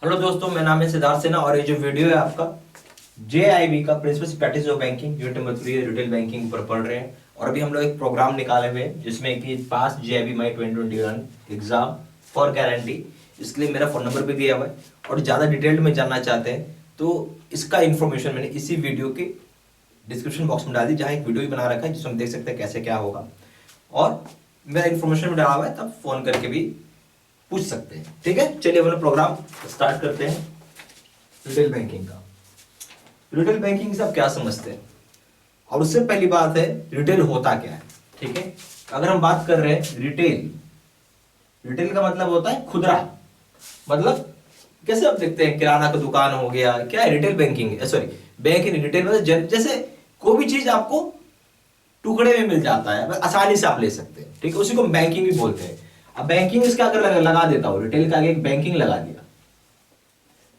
Hello दोस्तों, मेरा नाम है सिद्धार्थ सिन्हा और ये जो वीडियो है आपका JIB का principle practice of banking unit number 3 retail banking पर पढ़ रहे हैं। और अभी हम लोग एक प्रोग्राम निकाले हुए हैं जिसमें कि पास JIB my 2021 exam for guarantee, इसके लिए मेरा फोन नंबर भी दिया हुआ है। और ज़्यादा डिटेल में जानना चाहते हैं तो इसका इन्फॉर्मेशन मैंने इसी वीडियो के डिस्क्रिप्शन बॉक्स में डाल दी, जहाँ एक वीडियो भी बना रखा है जिसमें हम देख सकते हैं कैसे क्या होगा। और मेरा इन्फॉर्मेशन भी डाला हुआ है, तब फोन करके भी पूछ सकते हैं। ठीक है, चलिए अपना प्रोग्राम स्टार्ट करते हैं। रिटेल बैंकिंग का, रिटेल बैंकिंग से आप क्या समझते हैं और उससे पहली बात है रिटेल होता क्या है। ठीक है, अगर हम बात कर रहे हैं रिटेल, रिटेल का मतलब होता है खुदरा। मतलब कैसे आप देखते हैं किराना का दुकान हो गया, क्या है रिटेल बैंकिंग है, सॉरी बैंक इन रिटेल मतलब जैसे कोई भी चीज आपको टुकड़े में मिल जाता है, आसानी से आप ले सकते हैं। ठीक है, उसी को बैंकिंग भी बोलते हैं। अब बैंकिंग इसका अगर लगा देता हूं, रिटेल का आगे एक बैंकिंग लगा दिया,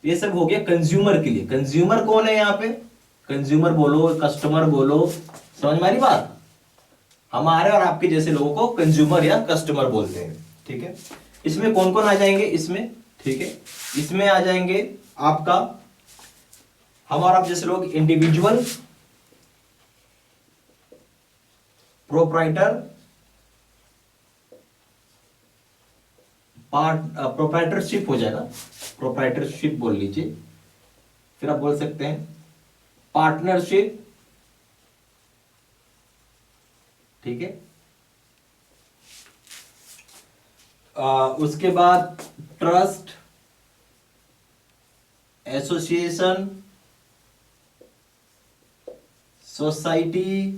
ये सब हो गया कंज्यूमर के लिए। कंज्यूमर कौन है यहाँ पे? कंज्यूमर बोलो, कस्टमर बोलो, समझ में आ रही बात? हमारे और आपके जैसे लोगों को कंज्यूमर या कस्टमर बोलते हैं। ठीक है, इसमें कौन कौन आ जाएंगे इसमें? ठीक है, इसमें आ जाएंगे आपका हम और आप जैसे लोग, इंडिविजुअल, प्रोप्राइटर, प्रोप्राइटरशिप हो जाएगा, प्रोप्राइटरशिप बोल लीजिए। फिर आप बोल सकते हैं पार्टनरशिप। ठीक है, उसके बाद ट्रस्ट, एसोसिएशन, सोसाइटी।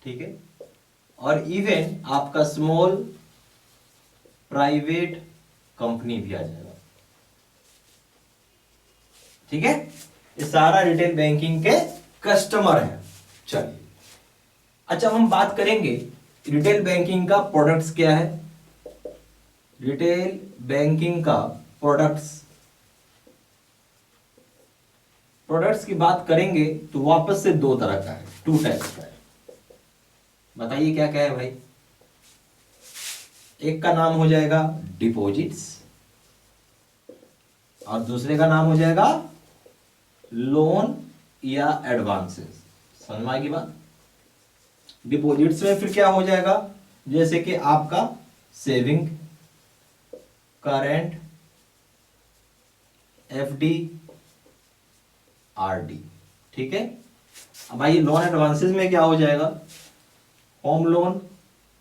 ठीक है, और इवन आपका स्मॉल प्राइवेट कंपनी भी आ जाएगा। ठीक है, ये सारा रिटेल बैंकिंग के कस्टमर है। चलिए, अच्छा हम बात करेंगे रिटेल बैंकिंग का प्रोडक्ट्स क्या है। रिटेल बैंकिंग का प्रोडक्ट्स, प्रोडक्ट्स की बात करेंगे तो वापस से दो तरह का है, टू टाइप्स का है। बताइए क्या क्या है भाई? एक का नाम हो जाएगा डिपॉजिट्स और दूसरे का नाम हो जाएगा लोन या एडवांसेस। समझ में आएगी बात? डिपॉजिट्स में फिर क्या हो जाएगा, जैसे कि आपका सेविंग, करेंट, FD, RD। ठीक है, अब भाई लोन एडवांसेस में क्या हो जाएगा? Home loan,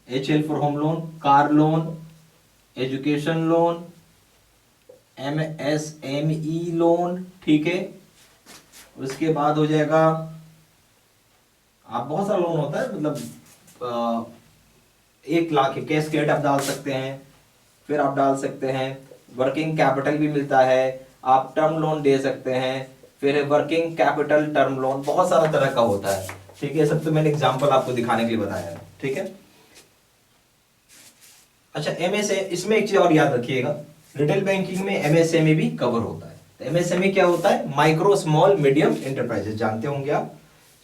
HL for home loan, car loan, education loan, MSME loan. ठीक है, उसके बाद हो जाएगा आप बहुत सारा लोन होता है, मतलब 1 लाख कैश क्रेडिट आप डाल सकते हैं। फिर आप डाल सकते हैं वर्किंग कैपिटल भी मिलता है, आप टर्म लोन दे सकते हैं। फिर वर्किंग कैपिटल टर्म लोन, बहुत सारा तरह का होता है। ठीक है, सब तो मैंने एग्जांपल आपको दिखाने के लिए बताया है। ठीक है, अच्छा MSA, इसमें एक चीज और याद रखिएगा, रिटेल बैंकिंग में MSME भी कवर होता है। तो MSME क्या होता है? माइक्रो स्मॉल मीडियम एंटरप्राइजेस, जानते होंगे आप।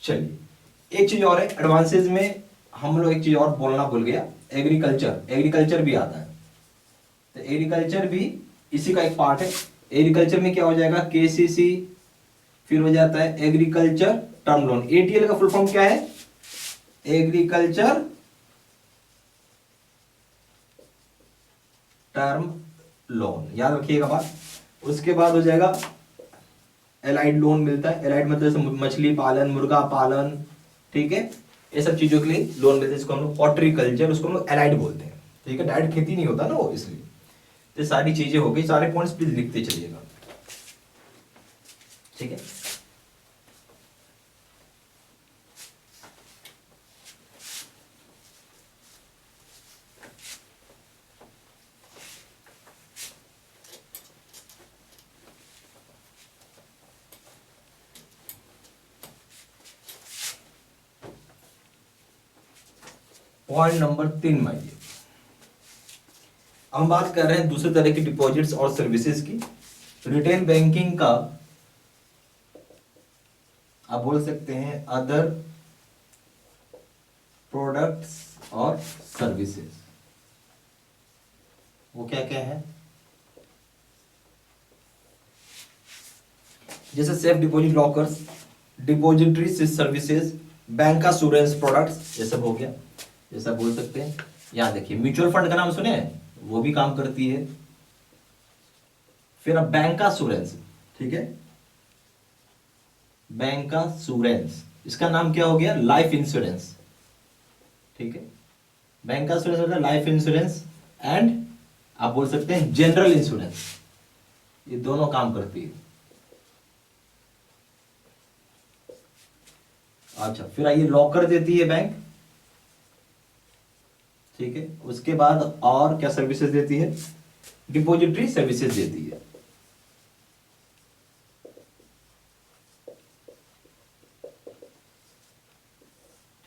चलिए, एक चीज और है एडवांसेस में, हम लोग एक चीज और बोलना भूल गया, एग्रीकल्चर, एग्रीकल्चर भी आता है। तो एग्रीकल्चर भी इसी का एक पार्ट है। एग्रीकल्चर में क्या हो जाएगा? KCC, फिर हो जाता है एग्रीकल्चर टर्म लोन। ATL का फुल फॉर्म क्या है? एग्रीकल्चर टर्म लोन, याद रखिएगा बात। उसके बाद हो जाएगा एलाइड लोन मिलता है। एलाइड मतलब जैसे मछली पालन, मुर्गा पालन, ठीक है, ये सब चीजों के लिए लोन मिलता है, जिसको हम लोग हॉर्टिकल्चर, उसको हम लोग एलाइड बोलते हैं। ठीक है, डायरेक्ट खेती नहीं होता ना वो, इसलिए। तो सारी चीजें हो गई, सारे पॉइंट्स प्लीज लिखते चलिएगा। ठीक है, पॉइंट नंबर 3 में आइए। हम बात कर रहे हैं दूसरे तरह की डिपॉजिट्स और सर्विसेज की। रिटेल बैंकिंग का आप बोल सकते हैं अदर प्रोडक्ट्स और सर्विसेज। वो क्या क्या है? जैसे safe deposit lockers, depository services, bank assurance products, ये सब हो गया, ये सब बोल सकते हैं। यहाँ देखिए म्यूचुअल फंड का नाम सुने हैं, वो भी काम करती है। फिर अब बैंक अश्योरेंस, ठीक है, बैंक अश्योरेंस, इसका नाम क्या हो गया, लाइफ इंश्योरेंस, ठीक है। बैंक अश्योरेंस होता है लाइफ इंश्योरेंस एंड आप बोल सकते हैं जनरल इंश्योरेंस, ये दोनों काम करती है। अच्छा, फिर आइए लॉकर देती है बैंक, ठीक है। उसके बाद और क्या सर्विसेज देती है, डिपॉजिटरी सर्विसेज देती है,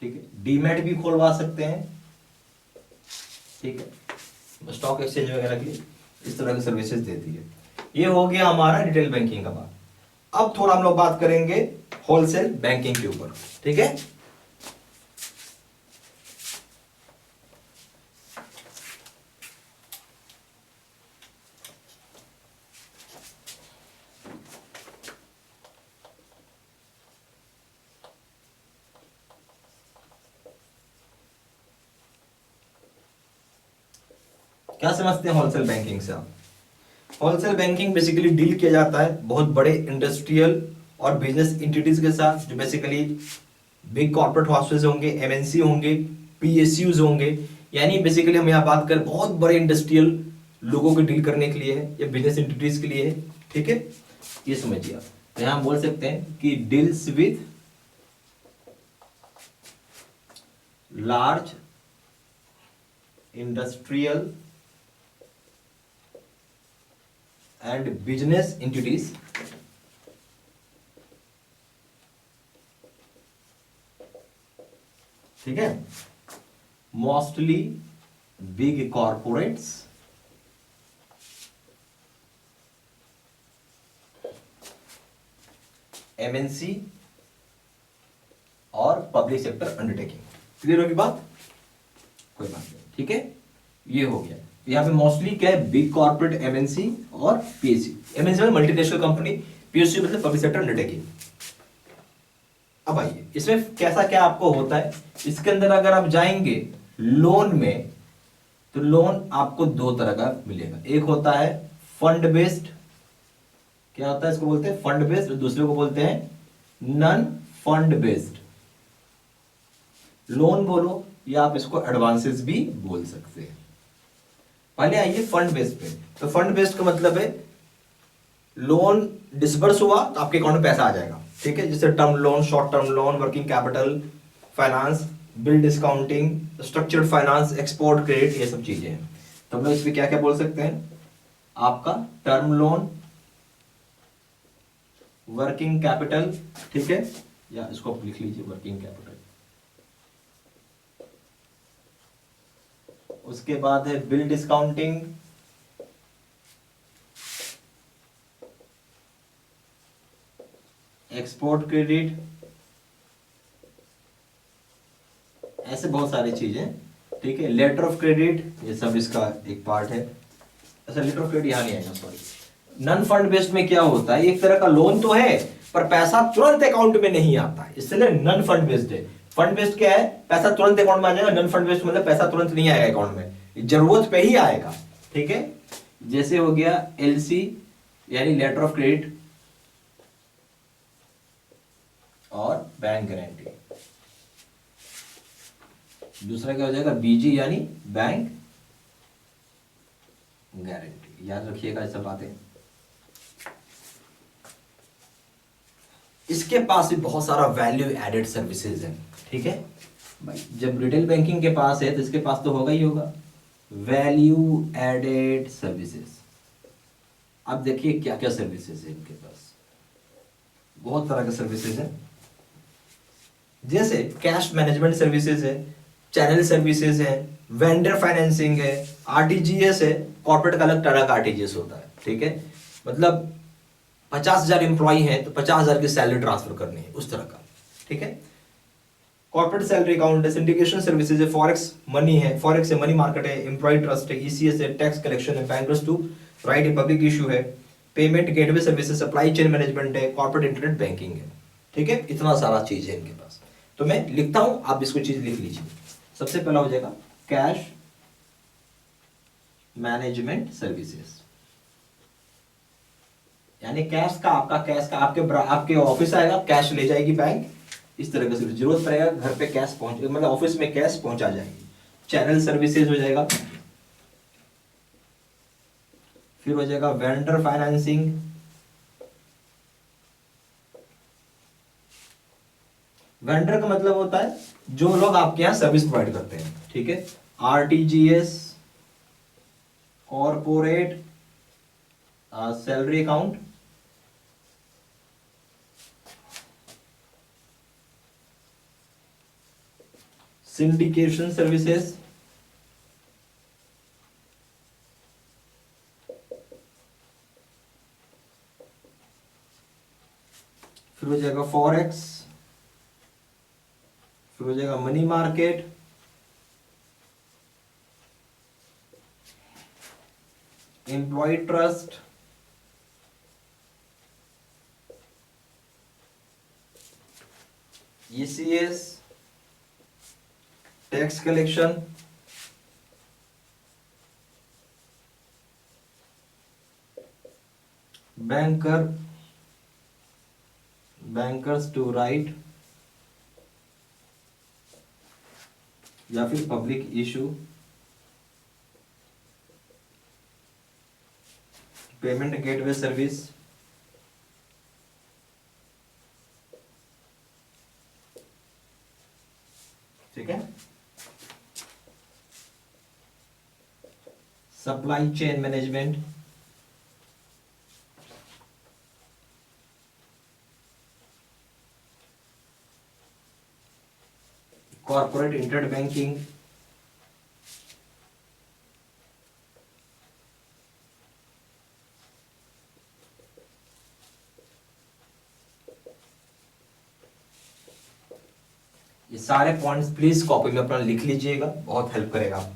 ठीक है। डीमैट भी खोलवा सकते हैं, ठीक है, स्टॉक एक्सचेंज वगैरह के लिए इस तरह की सर्विसेज देती है। ये हो गया हमारा रिटेल बैंकिंग का बात। अब थोड़ा हम लोग बात करेंगे होलसेल बैंकिंग के ऊपर, ठीक है। क्या समझते हैं होलसेल बैंकिंग से आप? होलसेल बैंकिंग बेसिकली डील किया जाता है बहुत बड़े इंडस्ट्रियल और बिजनेस एंटिटीज के साथ, जो बेसिकली बिग कॉर्पोरेट हॉस्पिटल्स होंगे, एमएनसी होंगे, पीएसयूज होंगे। यानी बेसिकली हम यहाँ बात करें बहुत बड़े इंडस्ट्रियल लोगों को डील करने के लिए है या बिजनेस एंटिटीज के लिए है, ठीक है। ये समझिए आप, तो यहाँ हम बोल सकते हैं कि deals with large industrial and business entities, ठीक है, mostly big corporates, MNC और पब्लिक सेक्टर अंडरटेकिंग। क्लियर होगी बात? कोई बात नहीं, ठीक है। ये हो गया, यहाँ पे मोस्टली क्या है, बिग कॉर्पोरेट, एमएनसी और पीएसयू। एमएनसी मतलब मल्टीनेशनल कंपनी, पीएसयू मतलब पब्लिक सेक्टर अंडरटेकिंग। अब आइए इसमें कैसा क्या आपको होता है। इसके अंदर अगर आप जाएंगे लोन में, तो लोन आपको दो तरह का मिलेगा। एक होता है फंड बेस्ड, क्या होता है, इसको बोलते हैं फंड बेस्ड, और दूसरे को बोलते हैं नॉन फंड बेस्ड लोन बोलो, या आप इसको एडवांसेस भी बोल सकते हैं। पहले आइए फंड बेस्ड पे। तो फंड बेस्ड का मतलब है लोन डिसबर्स हुआ तो आपके अकाउंट में पैसा आ जाएगा, ठीक है। जैसे term loan, short term loan, working capital finance, bill discounting, structured finance, export credit, ये सब चीजें हैं। तो हम लोग इसमें क्या क्या बोल सकते हैं, आपका टर्म लोन, वर्किंग कैपिटल, ठीक है, या इसको आप लिख लीजिए वर्किंग कैपिटल। उसके बाद है बिल डिस्काउंटिंग, एक्सपोर्ट क्रेडिट, ऐसे बहुत सारी चीजें, ठीक है। लेटर ऑफ क्रेडिट, ये सब इसका एक पार्ट है। अच्छा, लेटर ऑफ क्रेडिट यहां नहीं आएगा, सॉरी। नॉन फंड बेस्ड में क्या होता है, एक तरह का लोन तो है पर पैसा तुरंत अकाउंट में नहीं आता है, इसलिए नॉन फंड बेस्ड है। फंड बेस्ड क्या है, पैसा तुरंत अकाउंट में आ जाएगा। नॉन फंड बेस्ड मतलब पैसा तुरंत नहीं आएगा अकाउंट में, जरूरत पे ही आएगा, ठीक है। जैसे हो गया एलसी यानी लेटर ऑफ क्रेडिट और बैंक गारंटी। दूसरा क्या हो जाएगा, बीजी यानी बैंक गारंटी। याद रखिएगा ऐसा बातें। इसके पास भी बहुत सारा वैल्यू एडेड सर्विसेज है, ठीक है भाई। जब रिटेल बैंकिंग के पास है तो इसके पास तो होगा ही होगा वैल्यू एडेड सर्विसेज। अब देखिए क्या क्या सर्विसेज है इनके पास, बहुत तरह के सर्विसेज है। जैसे कैश मैनेजमेंट सर्विसेज है, चैनल सर्विसेज है, वेंडर फाइनेंसिंग है, आरटीजीएस है। कॉर्पोरेट का अलग तरह का आरटीजीएस होता है, ठीक है। मतलब 50,000 एम्प्लॉई है तो 50,000 की सैलरी ट्रांसफर करनी है, उस तरह का, ठीक है। कॉर्पोरेट सैलरी अकाउंट है, सिंडिकेशन सर्विसेज है, फॉरेक्स मनी है, फॉरेक्स है, मनी मार्केट है, एम्प्लॉय ट्रस्ट है, ईसीएस है, टैक्स कलेक्शन है, बैंकर्स टू राइट है, पब्लिक इशू है, payment gateway services, supply chain management है, कॉर्पोरेट इंटरनेट बैंकिंग है। ठीक है, इतना सारा चीज है इनके पास। तो मैं लिखता हूं, आप इसको चीज लिख लीजिए। सबसे पहला हो जाएगा कैश मैनेजमेंट सर्विसेज, यानी कैश का आपके ऑफिस आएगा, कैश ले जाएगी बैंक, इस तरह का सर्विस। जरूरत पड़ेगा घर पे कैश पहुंच, मतलब ऑफिस में कैश पहुंचा जाएगी। चैनल सर्विसेज हो जाएगा, फिर हो जाएगा वेंडर फाइनेंसिंग, वेंडर का मतलब होता है जो लोग आपके यहां सर्विस प्रोवाइड करते हैं। ठीक है, RTGS, corporate salary account, syndication services, फिर हो जाएगा फॉरेक्स, फिर हो जाएगा money market, employ trust, ECS, tax collection, bankers to right, या फिर public issue, payment gateway service, ठीक है, supply chain management, corporate internet banking, ये सारे पॉइंट्स प्लीज कॉपी में अपना लिख लीजिएगा, बहुत हेल्प करेगा।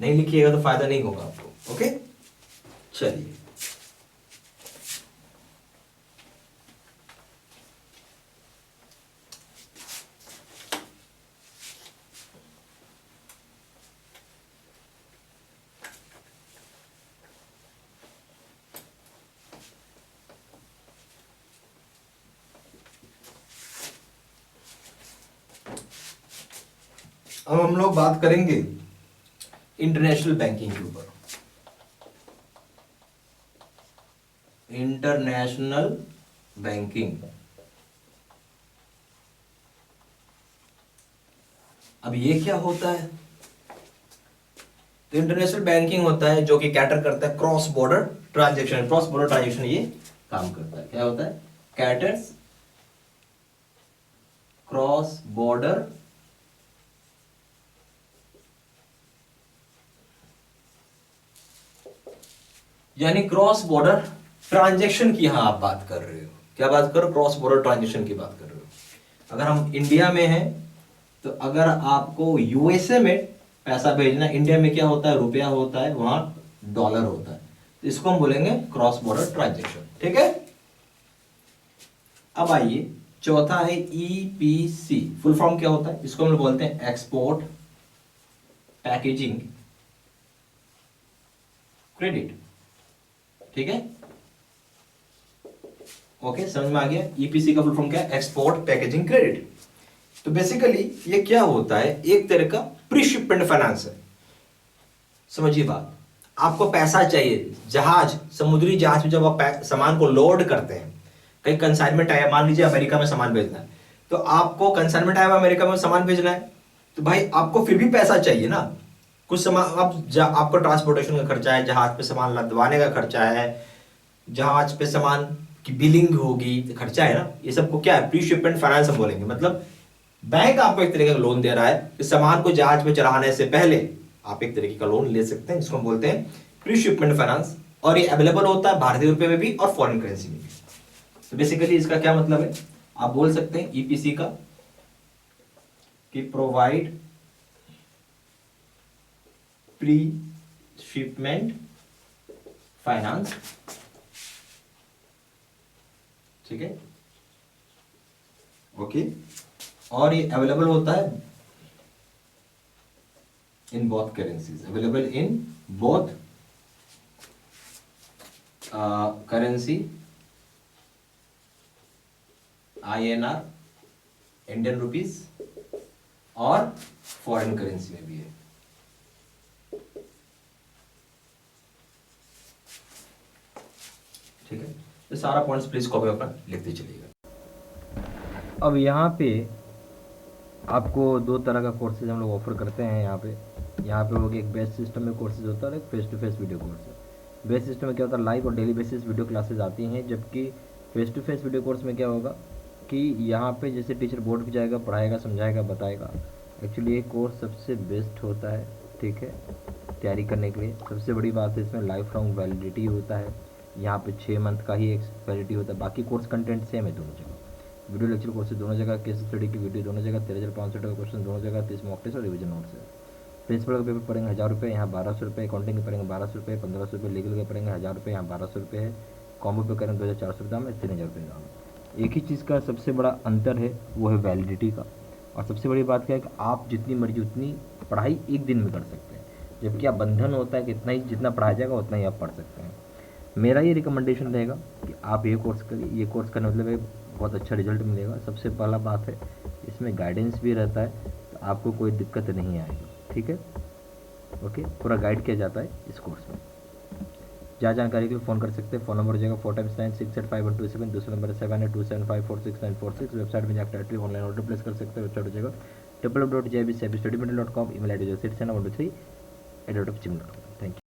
नहीं लिखिएगा तो फायदा नहीं होगा आपको। ओके, चलिए अब हम लोग बात करेंगे इंटरनेशनल बैंकिंग के ऊपर। इंटरनेशनल बैंकिंग, अब ये क्या होता है? तो इंटरनेशनल बैंकिंग होता है जो कि कैटर करता है cross border transaction. Cross border transaction ये काम करता है, क्या होता है? कैटर्स क्रॉस बॉर्डर यानी क्रॉस बॉर्डर ट्रांजेक्शन की यहां आप बात कर रहे हो। क्या बात कर रहे हो? क्रॉस बॉर्डर ट्रांजेक्शन की बात कर रहे हो। अगर हम इंडिया में हैं तो अगर आपको यूएसए में पैसा भेजना, इंडिया में क्या होता है? रुपया होता है, वहां डॉलर होता है, तो इसको हम बोलेंगे क्रॉस बॉर्डर ट्रांजेक्शन। ठीक है, अब आइए चौथा है ईपीसी। फुल फॉर्म क्या होता है? इसको हम बोलते हैं एक्सपोर्ट पैकेजिंग क्रेडिट। ठीक है, ओके, समझ में आ गया? ईपीसी का फुल फॉर्म क्या है? Export packaging credit. तो बेसिकली ये क्या होता है? एक तरह का प्री शिपमेंट फाइनेंस है। समझिए बात, आपको पैसा चाहिए, जहाज, समुद्री जहाज में जब आप सामान को लोड करते हैं, कहीं कंसाइनमेंट आया, मान लीजिए अमेरिका में सामान भेजना है, तो आपको कंसाइनमेंट आया अमेरिका में सामान भेजना है, तो भाई आपको फिर भी पैसा चाहिए ना। कुछ सामान आपको ट्रांसपोर्टेशन का खर्चा है, जहाज पे सामान लदवाने का खर्चा है, जहाज पे सामान की बिलिंग होगी, तो खर्चा है ना। ये सबको क्या है? प्री शिपमेंट फाइनेंस हम बोलेंगे। मतलब बैंक आपको एक तरीके का लोन दे रहा है कि सामान को जहाज पे चढ़ाने से पहले आप एक तरीके का लोन ले सकते हैं, जिसको हम बोलते हैं प्री शिपमेंट फाइनेंस। और ये अवेलेबल होता है भारतीय रुपए में भी और फॉरेन करेंसी में भी। तो बेसिकली इसका क्या मतलब है? आप बोल सकते हैं ईपीसी का कि प्रोवाइड प्री शिपमेंट फाइनेंस ठीक है, ओके। और ये अवेलेबल होता है in both currencies, available in both currency, INR Indian rupees और फॉरेन करेंसी में भी है। ठीक है, तो सारा पॉइंट्स प्लीज कॉपी पर लिखते चलिएगा। अब यहाँ पे आपको दो तरह का कोर्सेज हम लोग ऑफर करते हैं। यहाँ पे हो गया एक बेस सिस्टम में कोर्सेज होता है और एक face to face video course है। बेस सिस्टम में क्या होता है, लाइव और डेली बेसिस वीडियो क्लासेज आती हैं, जबकि face to face video course में क्या होगा कि यहाँ पे जैसे टीचर बोर्ड पे जाएगा, पढ़ाएगा, समझाएगा, बताएगा। एक्चुअली ये कोर्स सबसे बेस्ट होता है, ठीक है, तैयारी करने के लिए। सबसे बड़ी बात है इसमें लाइफ लॉन्ग वैलिडिटी होता है। यहाँ पे 6 मंथ का ही वैलिडिटी होता है। बाकी कोर्स कंटेंट सेम है दोनों जगह, वीडियो लेक्चर कोर्स दोनों जगह, केस स्टडी की वीडियो दोनों जगह, 13,500 का क्वेश्चन दोनों जगह, 30 मॉक टेस्ट और रिविजन नोट्स है। प्रिंसिपल का पेपर पड़ेंगे 1,000 रुपये, यहाँ 1,200 रुपये। अकाउंटिंग के पड़ेंगे 1,200 रुपये, 1,500 रुपये। लीगल के पड़ेंगे 1,000 रुपये, यहाँ 1,200 रुपये है। कॉम्बो पे करें 2,400 दाम है, 3,000 रुपये दाम। एक ही चीज़ का सबसे बड़ा अंतर है, वो है वैलिडिटी का। और सबसे बड़ी बात क्या है कि आप जितनी मर्जी उतनी पढ़ाई एक दिन में कर सकते हैं, जबकि आप बंधन होता है कि इतना ही जितना पढ़ाया जाएगा उतना ही आप पढ़ सकते हैं। मेरा ये रिकमेंडेशन रहेगा कि आप ये कोर्स करिए। ये कोर्स करने मतलब बहुत अच्छा रिजल्ट मिलेगा। सबसे पहला बात है इसमें गाइडेंस भी रहता है, तो आपको कोई दिक्कत नहीं आएगी, ठीक है, ओके। पूरा गाइड किया जाता है इस कोर्स में। जहाँ जानकारी के लिए फ़ोन कर सकते हैं। फ़ोन नंबर हो जाएगा 4x9685127, दूसरा नंबर 78275469646। वेबसाइट में जाकर डायरेक्टली ऑनलाइन ऑर्डर प्लेस कर सकते हैं। वेबसाइट हो जाएगा www.jibstudymaterial.com। ईमेल आई डी जो 69123@gmail.com।